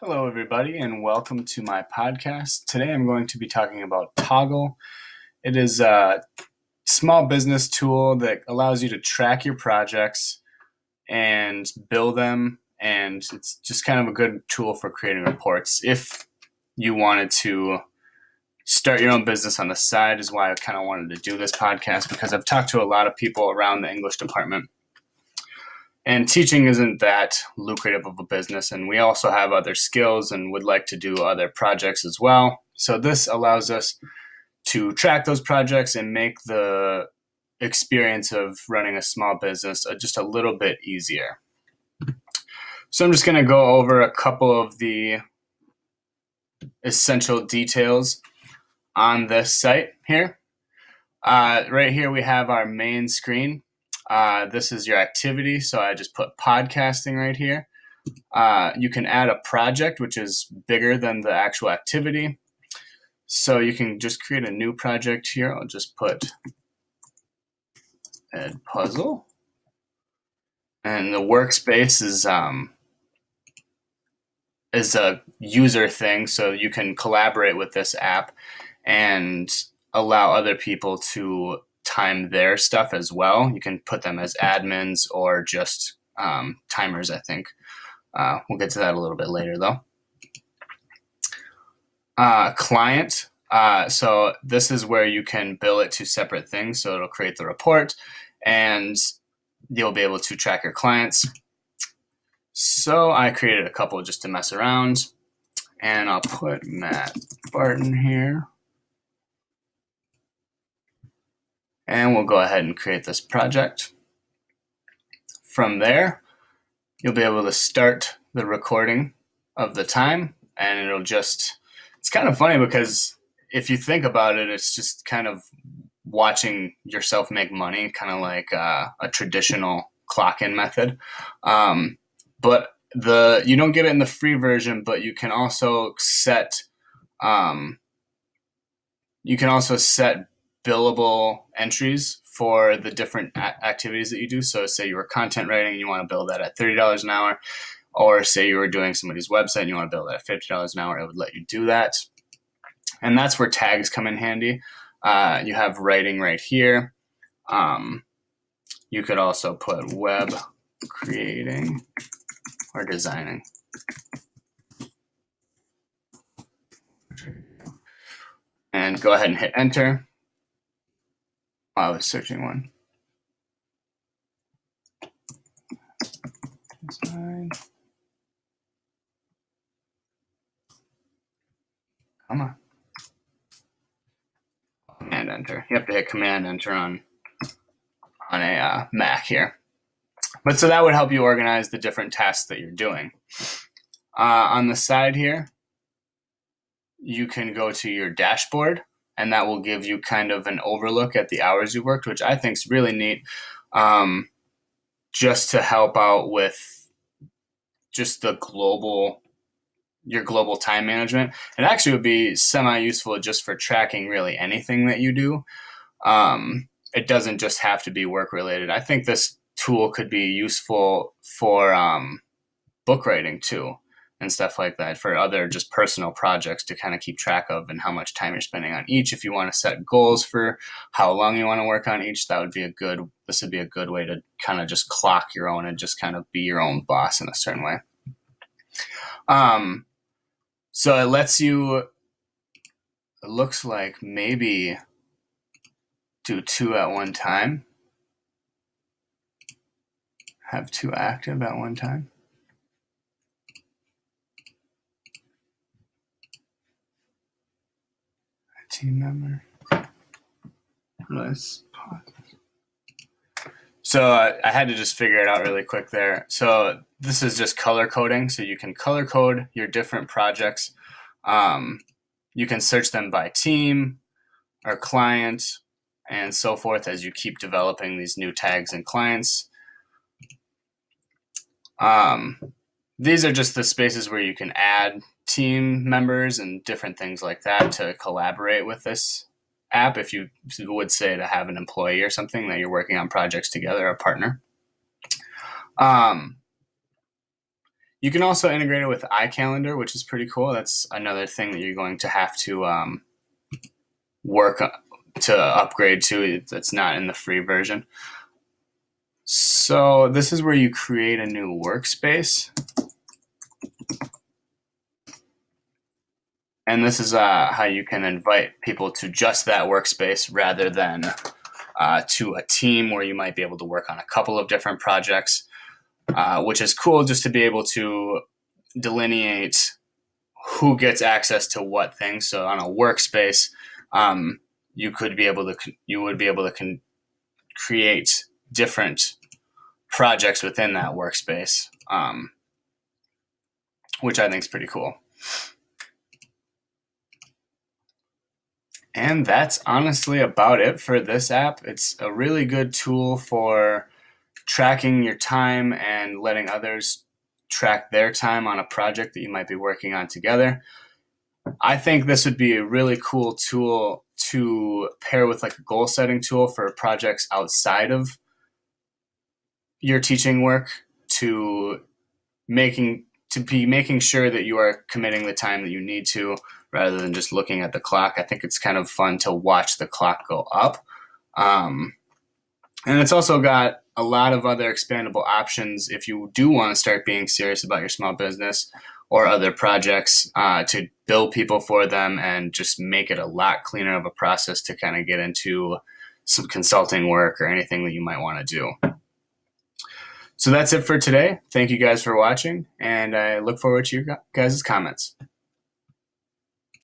Hello, everybody, and welcome to my podcast. Today I'm going to be talking about toggl. It is a small business tool that allows you to track your projects and bill them, and it's just kind of a good tool for creating reports. If you wanted to start your own business on the side, is why I kind of wanted to do this podcast, because I've talked to a lot of people around the English department. And teaching isn't that lucrative of a business, and we also have other skills and would like to do other projects as well. So this allows us to track those projects and make the experience of running a small business just a little bit easier. So I'm just going to go over a couple of the essential details on this site here. Right here we have our main screen. This is your activity, so I just put podcasting right here. You can add a project, which is bigger than the actual activity. So you can just create a new project here. I'll just put Ed Puzzle. And the workspace is a user thing, so you can collaborate with this app and allow other people to time their stuff as well. You can put them as admins or just timers, I think. We'll get to that a little bit later, though. Client. So this is where you can bill it to separate things. So it'll create the report, and you'll be able to track your clients. So I created a couple just to mess around, and I'll put Matt Barton here. And we'll go ahead and create this project. From there, you'll be able to start the recording of the time, and it's kind of funny because if you think about it, it's just kind of watching yourself make money, kind of like a traditional clock-in method. But you don't get it in the free version, but you can also set billable entries for the different activities that you do. So say you were content writing and you want to bill that at $30 an hour, or say you were doing somebody's website and you want to bill that at $50 an hour, it would let you do that. And that's where tags come in handy. You have writing right here. You could also put web creating or designing. And go ahead and hit enter. I was searching one. Design. Come on. Command enter. You have to hit command enter on a Mac here. But so that would help you organize the different tasks that you're doing. On the side here, you can go to your dashboard, and that will give you kind of an overlook at the hours you worked, which I think is really neat, just to help out with just your global time management. It actually would be semi-useful just for tracking really anything that you do. It doesn't just have to be work-related. I think this tool could be useful for book writing too, and stuff like that, for other just personal projects to kind of keep track of and how much time you're spending on each. If you want to set goals for how long you want to work on each, this would be a good way to kind of just clock your own and just kind of be your own boss in a certain way. So it lets you, it looks like maybe do 2 at one time, have 2 active at one time. Team member. Let's pause. So I had to just figure it out really quick there. So this is just color coding. So you can color code your different projects. You can search them by team or client and so forth as you keep developing these new tags and clients. These are just the spaces where you can add team members and different things like that to collaborate with this app. If you would say to have an employee or something that you're working on projects together, a partner. You can also integrate it with iCalendar, which is pretty cool. That's another thing that you're going to have to work to upgrade to. That's not in the free version. So this is where you create a new workspace. And this is how you can invite people to just that workspace rather than to a team where you might be able to work on a couple of different projects, which is cool just to be able to delineate who gets access to what things. So on a workspace, you would be able to create different projects within that workspace, which I think is pretty cool. And that's honestly about it for this app. It's a really good tool for tracking your time and letting others track their time on a project that you might be working on together. I think this would be a really cool tool to pair with like a goal setting tool for projects outside of your teaching work, to be making sure that you are committing the time that you need to rather than just looking at the clock. I think it's kind of fun to watch the clock go up. And it's also got a lot of other expandable options if you do want to start being serious about your small business or other projects, to bill people for them and just make it a lot cleaner of a process to kind of get into some consulting work or anything that you might want to do. So that's it for today. Thank you guys for watching, and I look forward to your guys' comments.